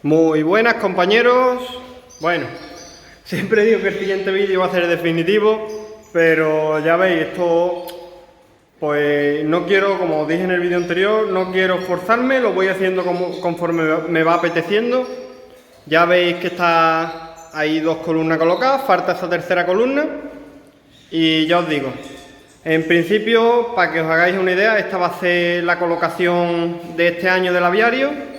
Muy buenas, compañeros. Bueno, siempre digo que el siguiente vídeo va a ser definitivo, pero ya veis, esto pues no quiero, como os dije en el vídeo anterior, no quiero forzarme, lo voy haciendo conforme me va apeteciendo. Ya veis que está ahí 2 columnas colocadas, falta esa tercera columna. Y ya os digo, en principio, para que os hagáis una idea, esta va a ser la colocación de este año del aviario.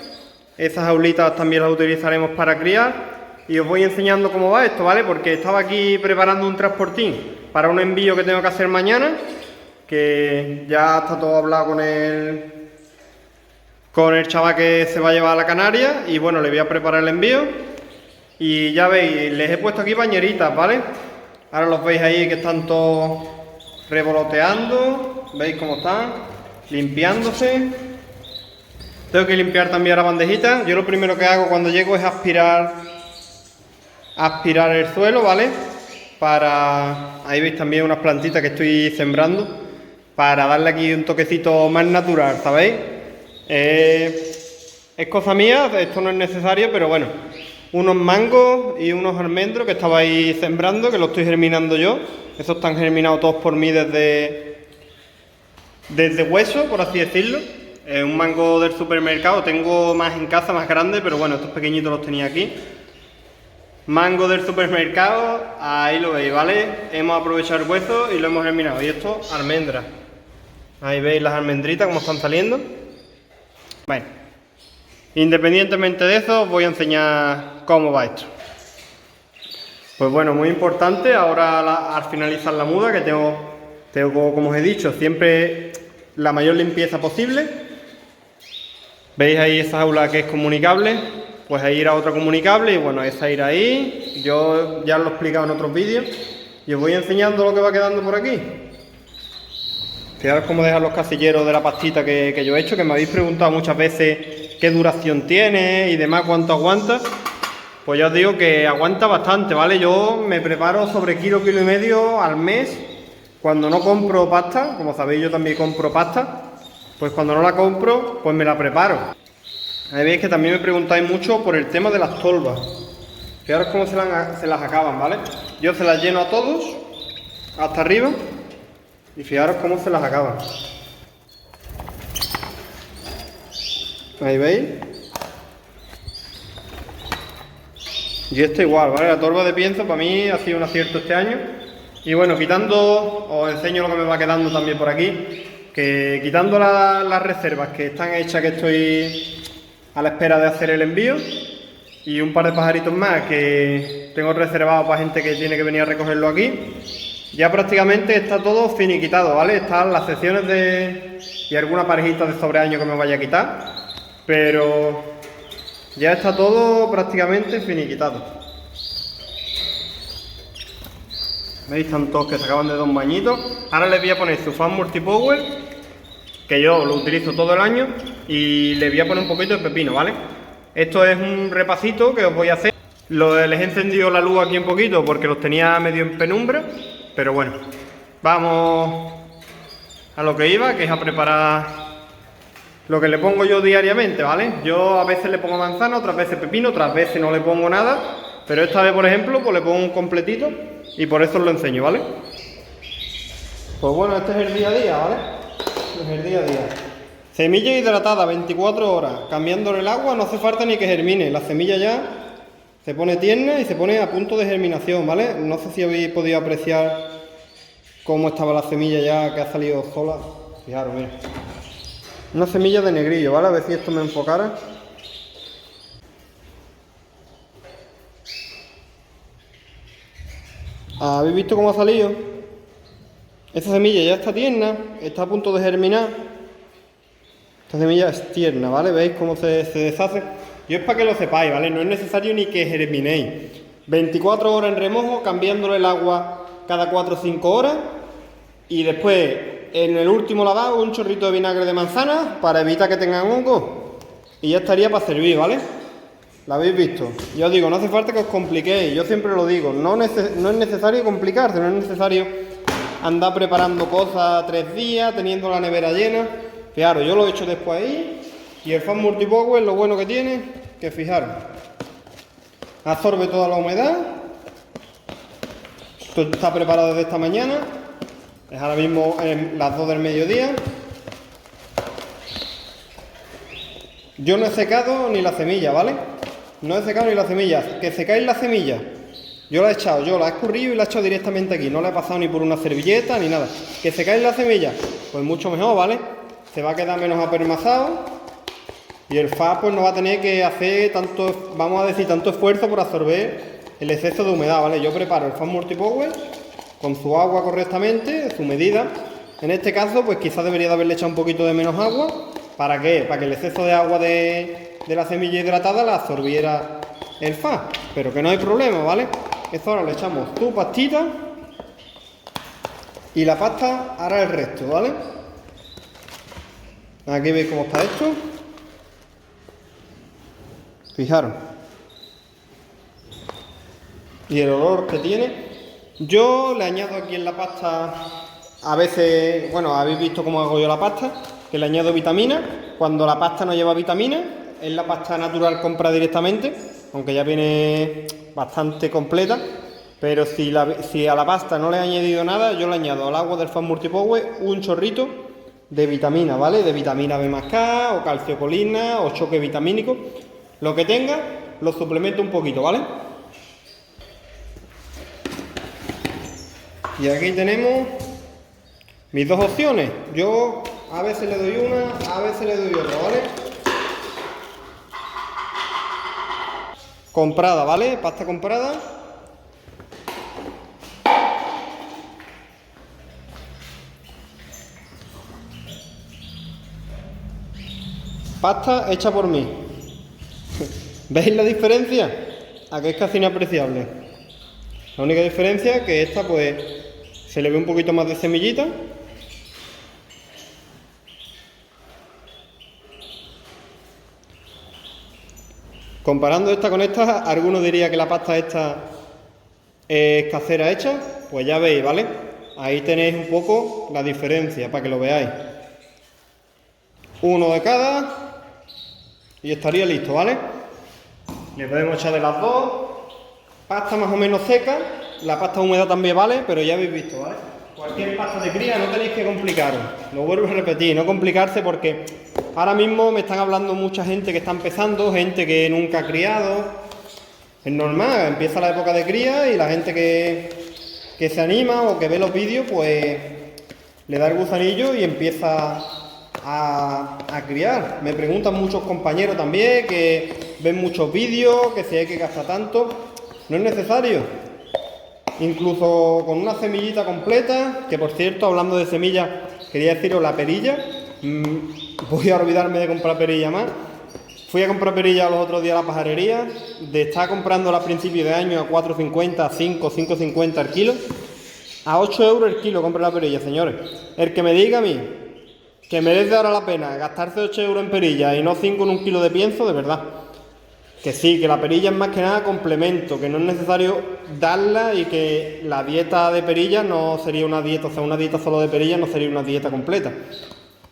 Esas jaulitas también las utilizaremos para criar. Y os voy enseñando cómo va esto, ¿vale? Porque estaba aquí preparando un transportín para un envío que tengo que hacer mañana, que ya está todo hablado con el chaval que se va a llevar a la Canaria. Y bueno, le voy a preparar el envío. Y ya veis, les he puesto aquí bañeritas, ¿vale? Ahora los veis ahí que están todos revoloteando. ¿Veis cómo están? Limpiándose. Tengo que limpiar también la bandejita. Yo lo primero que hago cuando llego es aspirar el suelo, ¿vale? Ahí veis también unas plantitas que estoy sembrando, para darle aquí un toquecito más natural, ¿sabéis? Es cosa mía, esto no es necesario, pero bueno. Unos mangos y unos almendros que estaba ahí sembrando, que lo estoy germinando yo. Esos están germinados todos por mí desde hueso, por así decirlo. Un mango del supermercado, tengo más en casa, más grande, pero bueno, estos pequeñitos los tenía aquí. Mango del supermercado, ahí lo veis, ¿vale? Hemos aprovechado el hueso y lo hemos germinado. Y esto, almendras. Ahí veis las almendritas como están saliendo. Bueno, independientemente de eso, os voy a enseñar cómo va esto. Pues bueno, muy importante, ahora al finalizar la muda, que tengo, como os he dicho, siempre la mayor limpieza posible. ¿Veis ahí esa jaula que es comunicable? Pues ahí irá otra comunicable y bueno, esa irá ahí. Yo ya lo he explicado en otros vídeos y os voy enseñando lo que va quedando por aquí. Fijaros cómo dejan los casilleros de la pastita que yo he hecho, que me habéis preguntado muchas veces qué duración tiene y demás, cuánto aguanta. Pues ya os digo que aguanta bastante, ¿vale? Yo me preparo sobre kilo y medio al mes. Cuando no compro pasta, como sabéis yo también compro pasta, pues cuando no la compro, pues me la preparo. Ahí veis que también me preguntáis mucho por el tema de las tolvas. Fijaros cómo se las acaban, ¿vale? Yo se las lleno a todos, hasta arriba, y fijaros cómo se las acaban. Ahí veis. Y esto igual, ¿vale? La tolva de pienso para mí ha sido un acierto este año. Y bueno, os enseño lo que me va quedando también por aquí. Que quitando las reservas que están hechas, que estoy a la espera de hacer el envío, y un par de pajaritos más que tengo reservados para gente que tiene que venir a recogerlo aquí, ya prácticamente está todo finiquitado, ¿vale? Están las secciones y alguna parejita de sobreaño que me vaya a quitar, pero ya está todo prácticamente finiquitado. ¿Veis? Están todos que se acaban de dar un bañito. Ahora les voy a poner su fan multipower, que yo lo utilizo todo el año, y le voy a poner un poquito de pepino, ¿vale? Esto es un repasito que os voy a hacer. Les he encendido la luz aquí un poquito porque los tenía medio en penumbra, pero bueno, vamos a lo que iba, que es a preparar lo que le pongo yo diariamente, ¿vale? Yo a veces le pongo manzana, otras veces pepino, otras veces no le pongo nada, pero esta vez, por ejemplo, pues le pongo un completito y por eso os lo enseño, ¿vale? Pues bueno, este es el día a día, ¿vale? Es el día a día. Semilla hidratada 24 horas, cambiándole el agua, no hace falta ni que germine. La semilla ya se pone tierna y se pone a punto de germinación, ¿vale? No sé si habéis podido apreciar cómo estaba la semilla ya que ha salido sola. Fijaros, mira. Una semilla de negrillo, ¿vale? A ver si esto me enfocara. ¿Habéis visto cómo ha salido? Esta semilla ya está tierna, está a punto de germinar. Esta semilla es tierna, ¿vale? ¿Veis cómo se deshace? Yo es para que lo sepáis, ¿vale? No es necesario ni que germinéis. 24 horas en remojo, cambiándole el agua cada 4 o 5 horas. Y después, en el último lavado, un chorrito de vinagre de manzana para evitar que tengan hongo. Y ya estaría para servir, ¿vale? ¿La habéis visto? Yo os digo, no hace falta que os compliquéis. Yo siempre lo digo, no es necesario complicarse, no es necesario andar preparando cosas 3 días, teniendo la nevera llena. Fijaros, yo lo he hecho después ahí. Y el fan multipower, lo bueno que tiene que fijaros, absorbe toda la humedad. Esto está preparado desde esta mañana, es ahora mismo las 2 del mediodía. Yo no he secado ni la semilla, ¿vale? No he secado ni la semilla. Que secáis la semilla, yo la he echado, yo la he escurrido y la he echado directamente aquí. No la he pasado ni por una servilleta ni nada. Que secáis la semilla, pues mucho mejor, ¿vale? Se va a quedar menos apermazado y el FAS pues no va a tener que hacer tanto, vamos a decir, tanto esfuerzo por absorber el exceso de humedad, ¿vale? Yo preparo el FAS Multipower con su agua correctamente, su medida. En este caso, pues quizás debería de haberle echado un poquito de menos agua. ¿Para qué? Para que el exceso de agua de la semilla hidratada la absorbiera el FAS. Pero que no hay problema, ¿vale? Esto ahora le echamos su pastita y la pasta hará el resto, ¿vale? Aquí veis cómo está esto. Fijaros. Y el olor que tiene. Yo le añado aquí en la pasta, a veces, bueno, habéis visto cómo hago yo la pasta, que le añado vitamina. Cuando la pasta no lleva vitamina, es la pasta natural compra directamente, aunque ya viene bastante completa. Pero si a la pasta no le he añadido nada, yo le añado al agua del FAS Multipower un chorrito de vitamina, ¿vale? De vitamina B más K, o calciocolina, o choque vitamínico. Lo que tenga, lo suplemento un poquito, ¿vale? Y aquí tenemos mis dos opciones. Yo a veces le doy una, a veces le doy otra, ¿vale? Comprada, ¿vale? Pasta comprada. Pasta hecha por mí. ¿Veis la diferencia? Aquí es casi inapreciable. La única diferencia es que esta pues se le ve un poquito más de semillita. Comparando esta con esta, algunos dirían que la pasta esta es casera hecha. Pues ya veis, ¿vale? Ahí tenéis un poco la diferencia para que lo veáis. Uno de cada y estaría listo, ¿vale? Le podemos echar de las dos. Pasta más o menos seca. La pasta húmeda también vale, pero ya habéis visto, ¿vale? Cualquier pasta de cría no tenéis que complicaros. Lo vuelvo a repetir, no complicarse porque ahora mismo me están hablando mucha gente que está empezando, gente que nunca ha criado. Es normal, empieza la época de cría y la gente que se anima o que ve los vídeos, pues le da el gusanillo y empieza a criar. Me preguntan muchos compañeros también que ven muchos vídeos, que si hay que gastar tanto. No es necesario. Incluso con una semillita completa, que por cierto, hablando de semillas, quería deciros la perilla. Voy a olvidarme de comprar perilla más. Fui a comprar perilla los otros días a la pajarería. De estar comprándola a principios de año a 4,50, a 5, 5,50 el kilo. A 8 euros el kilo compra la perilla, señores. El que me diga a mí que merece ahora la pena gastarse 8 euros en perilla y no 5 en un kilo de pienso, de verdad. Que sí, que la perilla es más que nada complemento, que no es necesario darla y que la dieta de perilla no sería una dieta, o sea, una dieta solo de perilla no sería una dieta completa.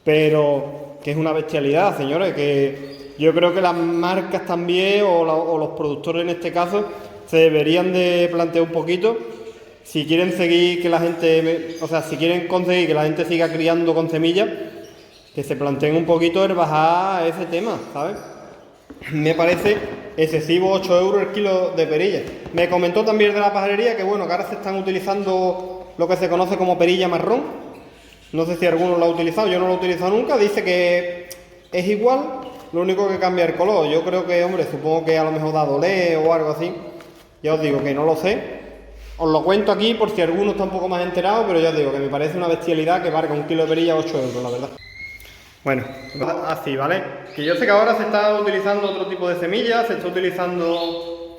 Pero que es una bestialidad, señores, que yo creo que las marcas también, o los productores en este caso, se deberían de plantear un poquito, si quieren seguir que la gente, o sea, si quieren conseguir que la gente siga criando con semillas, que se planteen un poquito el bajar ese tema, ¿sabes? Me parece excesivo 8 euros el kilo de perilla. Me comentó también de la pajarería que bueno, que ahora se están utilizando lo que se conoce como perilla marrón. No sé si alguno lo ha utilizado, yo no lo he utilizado nunca. Dice que es igual, lo único que cambia el color. Yo creo que, hombre, supongo que a lo mejor da dolé o algo así. Ya os digo que no lo sé. Os lo cuento aquí por si alguno está un poco más enterado, pero ya os digo que me parece una bestialidad que valga un kilo de perilla 8 euros, la verdad. Bueno, así, ¿vale? Que yo sé que ahora se está utilizando otro tipo de semillas, se está utilizando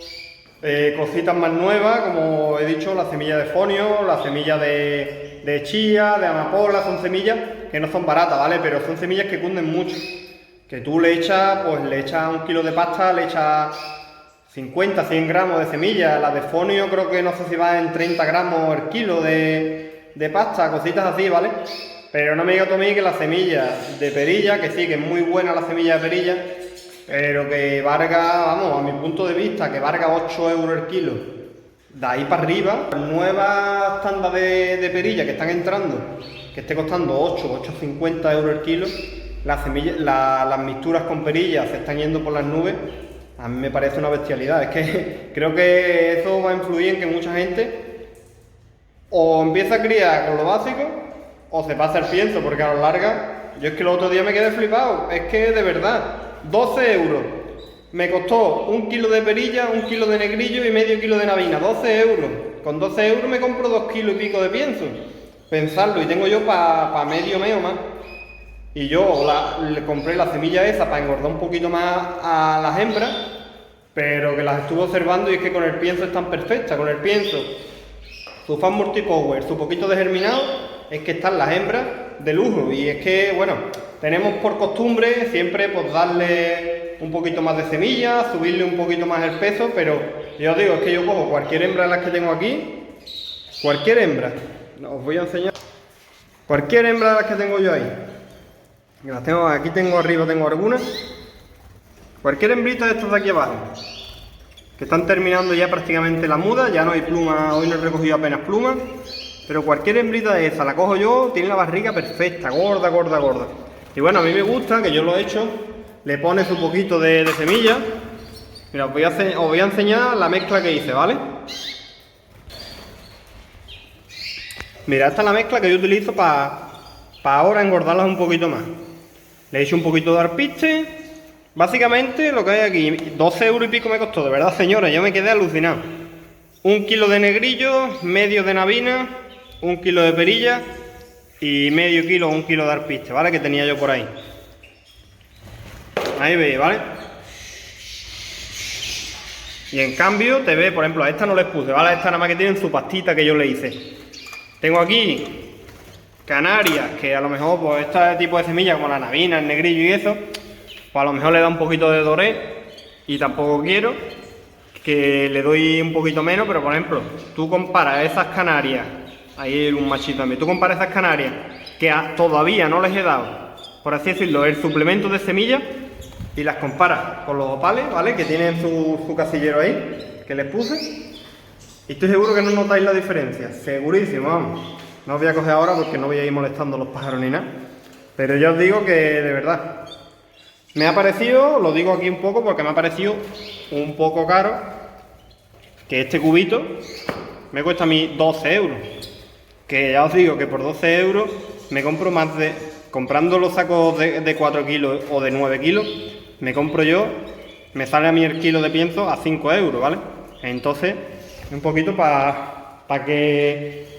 cositas más nuevas, como he dicho, la semilla de fonio, la semilla de chía, de amapola, son semillas que no son baratas, ¿vale? Pero son semillas que cunden mucho. Que tú le echas, pues le echas un kilo de pasta, le echas 50, 100 gramos de semilla. La de fonio creo que no sé si va en 30 gramos el kilo de pasta, cositas así, ¿vale? Pero no me digas tú a mí que la semilla de perilla, que sí, que es muy buena la semilla de perilla, pero que valga, vamos, a mi punto de vista, que valga 8 euros el kilo. De ahí para arriba, nuevas tandas de perilla que están entrando, que esté costando 8,50 euros el kilo, las mixturas con perilla se están yendo por las nubes. A mí me parece una bestialidad. Es que creo que eso va a influir en que mucha gente o empieza a criar con lo básico o se pasa el pienso, porque a lo larga, yo es que el otro día me quedé flipado. Es que de verdad, 12 euros me costó un kilo de perilla, un kilo de negrillo y medio kilo de navina. 12 euros. Con 12 euros me compro 2 kilos y pico de pienso. Pensarlo, y tengo yo para medio mes o más. Y yo le compré la semilla esa para engordar un poquito más a las hembras, pero que las estuve observando y es que con el pienso están perfectas. Con el pienso, su fan multipower, su poquito de germinado, es que están las hembras de lujo. Y es que, bueno, tenemos por costumbre siempre pues darle un poquito más de semilla, subirle un poquito más el peso, pero yo os digo, es que yo cojo cualquier hembra de las que tengo aquí, cualquier hembra, os voy a enseñar, cualquier hembra de las que tengo yo ahí. Las tengo, aquí tengo arriba, tengo algunas. Cualquier hembrita de estas de aquí abajo, que están terminando ya prácticamente la muda, ya no hay pluma, hoy no he recogido apenas plumas, pero cualquier hembrita de esa la cojo yo, tiene la barriga perfecta, gorda, gorda, gorda. Y bueno, a mí me gusta, que yo lo he hecho, le pones un poquito de semilla. Mira, os voy a enseñar la mezcla que hice, ¿vale? Mira, esta es la mezcla que yo utilizo para ahora engordarlas un poquito más. Le he hecho un poquito de alpiste. Básicamente lo que hay aquí, 12 euros y pico me costó, de verdad señores, yo me quedé alucinado. 1 kilo de negrillo, medio de navina, 1 kilo de perilla y medio kilo o 1 kilo de alpiste, ¿vale? Que tenía yo por ahí. Ahí veis, ¿vale? Y en cambio, te ve, por ejemplo, a esta no les puse, ¿vale? A esta nada más que tienen su pastita que yo le hice. Tengo aquí Canarias, que a lo mejor, pues este tipo de semillas como la navina, el negrillo y eso, pues a lo mejor le da un poquito de doré y tampoco quiero, que le doy un poquito menos, pero por ejemplo, tú comparas esas Canarias, ahí hay un machito también, tú comparas esas Canarias que todavía no les he dado, por así decirlo, el suplemento de semillas y las comparas con los opales, ¿vale? Que tienen su casillero ahí, que les puse, y estoy seguro que no notáis la diferencia, segurísimo, vamos. No os voy a coger ahora porque no voy a ir molestando a los pájaros ni nada. Pero ya os digo que de verdad me ha parecido, lo digo aquí un poco porque me ha parecido un poco caro, que este cubito me cuesta a mí 12 euros. Que ya os digo que por 12 euros me compro más de... Comprando los sacos de 4 kilos o de 9 kilos, me compro yo, me sale a mí el kilo de pienso a 5 euros, ¿vale? Entonces, un poquito para que...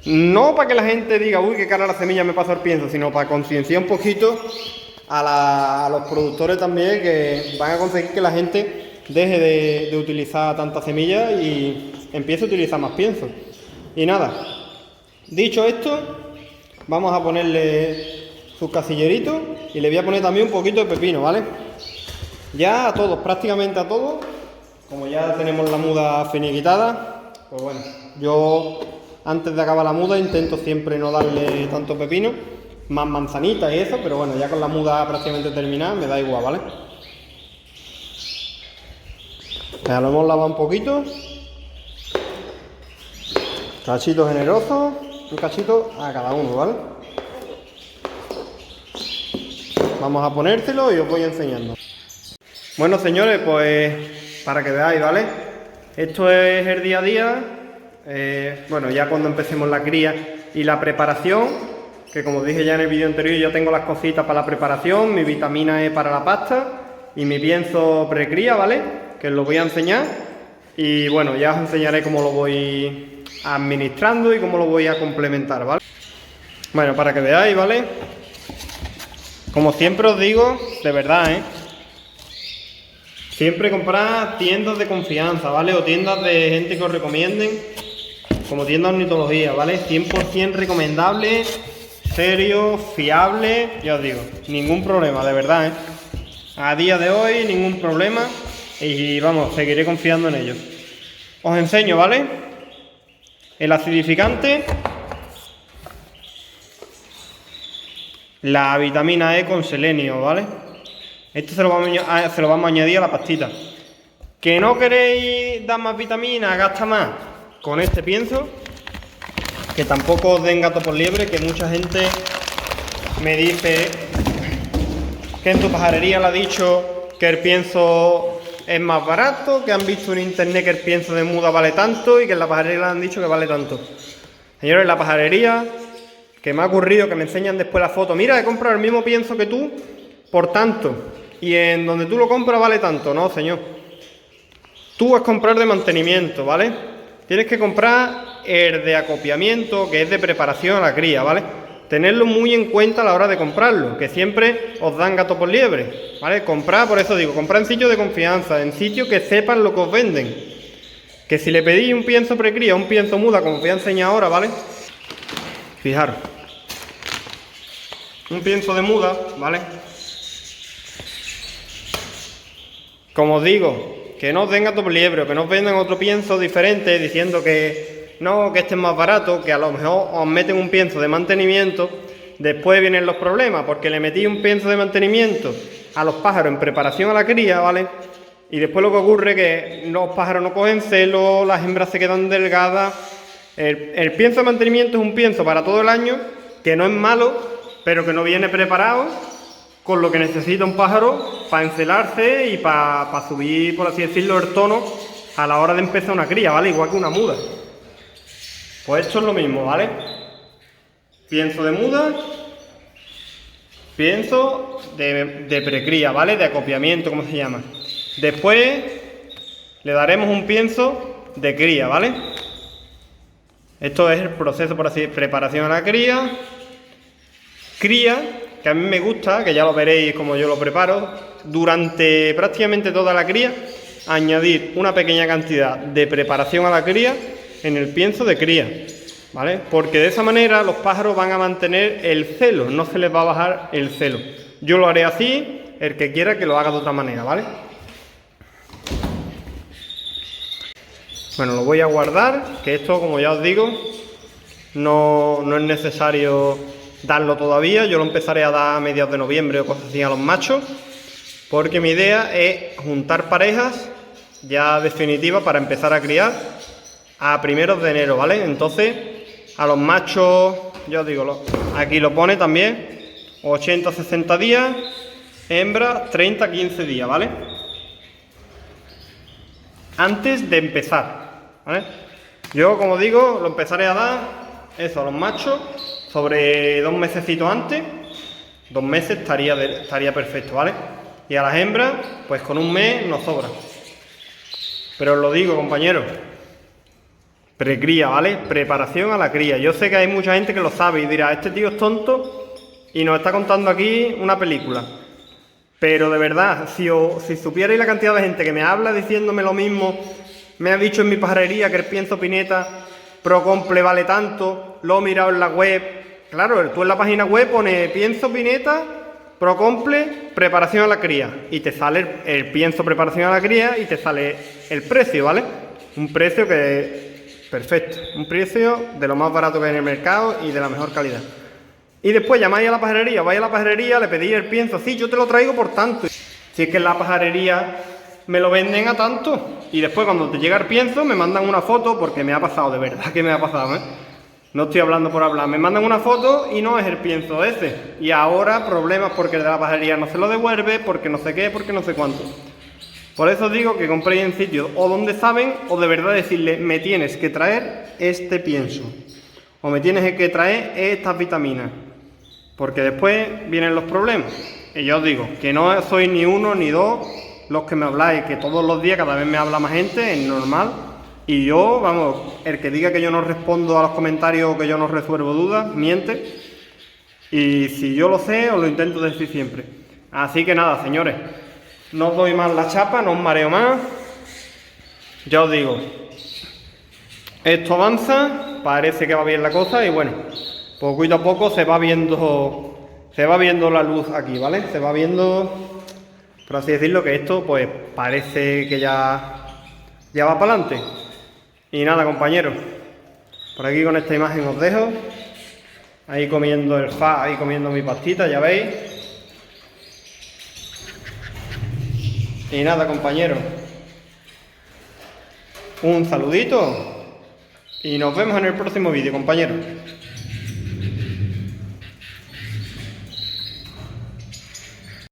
No para que la gente diga, uy, qué cara la semilla me pasó el pienso, sino para concienciar un poquito a los productores también, que van a conseguir que la gente deje de utilizar tanta semilla y empiece a utilizar más pienso. Y nada, dicho esto, vamos a ponerle sus casilleritos y le voy a poner también un poquito de pepino, ¿vale? Ya a todos, prácticamente a todos, como ya tenemos la muda finiquitada, pues bueno, yo... Antes de acabar la muda intento siempre no darle tanto pepino, más manzanitas y eso, pero bueno, ya con la muda prácticamente terminada me da igual, ¿vale? Ya lo hemos lavado un poquito. Cachito generoso, un cachito a cada uno, ¿vale? Vamos a ponérselo y os voy enseñando. Bueno señores, pues para que veáis, ¿vale? Esto es el día a día. Bueno, ya cuando empecemos la cría y la preparación, que como dije ya en el vídeo anterior, ya tengo las cositas para la preparación, mi vitamina E para la pasta y mi pienso precría, ¿vale? Que os lo voy a enseñar y bueno, ya os enseñaré cómo lo voy administrando y cómo lo voy a complementar, ¿vale? Bueno, para que veáis, ¿vale? Como siempre os digo, de verdad, siempre comprad tiendas de confianza, ¿vale? O tiendas de gente que os recomienden, como tienda de ornitología, ¿vale? 100% recomendable, serio, fiable, ya os digo, ningún problema, de verdad, A día de hoy, ningún problema y vamos, seguiré confiando en ellos. Os enseño, ¿vale? El acidificante, la vitamina E con selenio, ¿vale? Esto se lo vamos a añadir a la pastita. ¿Que no queréis dar más vitaminas, gasta más? Con este pienso, que tampoco os den gato por liebre, que mucha gente me dice que en tu pajarería le ha dicho que el pienso es más barato, que han visto en internet que el pienso de muda vale tanto y que en la pajarería le han dicho que vale tanto. Señores, en la pajarería, que me ha ocurrido que me enseñan después la foto, mira, he comprado el mismo pienso que tú por tanto, y en donde tú lo compras vale tanto. No, señor. Tú vas a comprar de mantenimiento, ¿vale? Tienes que comprar el de acopiamiento, que es de preparación a la cría, ¿vale? Tenerlo muy en cuenta a la hora de comprarlo, que siempre os dan gato por liebre, ¿vale? Comprar, por eso digo, comprar en sitios de confianza, en sitios que sepan lo que os venden. Que si le pedís un pienso precría, un pienso muda, como os voy a enseñar ahora, ¿vale? Fijaros. Un pienso de muda, ¿vale? Como os digo, que no os den gato por liebre, que no os vendan otro pienso diferente diciendo que no, que este es más barato, que a lo mejor os meten un pienso de mantenimiento, después vienen los problemas, porque le metí un pienso de mantenimiento a los pájaros en preparación a la cría, ¿vale? Y después lo que ocurre es que los pájaros no cogen celo, las hembras se quedan delgadas. El pienso de mantenimiento es un pienso para todo el año, que no es malo, pero que no viene preparado con lo que necesita un pájaro para encelarse y para subir, por así decirlo, el tono a la hora de empezar una cría, ¿vale? Igual que una muda. Pues esto es lo mismo, ¿vale? Pienso de muda, pienso de precría, ¿vale? De acopiamiento, ¿cómo se llama? Después le daremos un pienso de cría, ¿vale? Esto es el proceso, por así decirlo, preparación a la cría, que a mí me gusta, que ya lo veréis como yo lo preparo, durante prácticamente toda la cría, añadir una pequeña cantidad de preparación a la cría en el pienso de cría, ¿vale? Porque de esa manera los pájaros van a mantener el celo, no se les va a bajar el celo. Yo lo haré así, el que quiera que lo haga de otra manera, ¿vale? Bueno, lo voy a guardar, que esto, como ya os digo, no es necesario darlo todavía. Yo lo empezaré a dar a mediados de noviembre o cosas así a los machos, porque mi idea es juntar parejas ya definitivas para empezar a criar a primeros de enero, ¿vale? Entonces, a los machos, ya os digo, aquí lo pone también, 80-60 días, hembras 30-15 días, ¿vale? Antes de empezar, ¿vale? Yo, como digo, lo empezaré a dar eso a los machos sobre 2 mesecitos antes. 2 meses estaría perfecto, ¿vale? Y a las hembras, pues con 1 mes nos sobra. Pero os lo digo, compañeros, precría, ¿vale? Preparación a la cría. Yo sé que hay mucha gente que lo sabe y dirá, este tío es tonto y nos está contando aquí una película. Pero de verdad, si supierais la cantidad de gente que me habla diciéndome lo mismo, me ha dicho en mi pajarería que el pienso Pineta Procomple vale tanto, lo he mirado en la web. Claro, tú en la página web pones pienso Pineta Procomple preparación a la cría y te sale el pienso preparación a la cría y te sale el precio, ¿vale? Un precio que perfecto, un precio de lo más barato que hay en el mercado y de la mejor calidad. Y después llamáis a la pajarería, vais a la pajarería, le pedís el pienso, sí, yo te lo traigo por tanto. Si es que en la pajarería me lo venden a tanto. Y después cuando te llega el pienso me mandan una foto, porque me ha pasado, de verdad que me ha pasado, ¿eh? No estoy hablando por hablar, me mandan una foto y no es el pienso ese. Y ahora problemas porque el de la pajarería no se lo devuelve, porque no sé qué, porque no sé cuánto. Por eso digo que compréis en sitios o donde saben, o de verdad decirle, me tienes que traer este pienso, o me tienes que traer estas vitaminas, porque después vienen los problemas. Y yo os digo, que no sois ni uno ni dos los que me habláis, que todos los días cada vez me habla más gente, es normal. Y yo, vamos, el que diga que yo no respondo a los comentarios o que yo no resuelvo dudas, miente. Y si yo lo sé, os lo intento decir siempre. Así que nada, señores, no os doy más la chapa, no os mareo más. Ya os digo, esto avanza, parece que va bien la cosa y bueno, poquito a poco se va viendo la luz aquí, ¿vale? Se va viendo, por así decirlo, que esto pues parece que ya va para adelante. Y nada, compañeros, por aquí con esta imagen os dejo. Ahí comiendo el fa, ahí comiendo mi pastita, ya veis. Y nada, compañeros. Un saludito y nos vemos en el próximo vídeo, compañeros.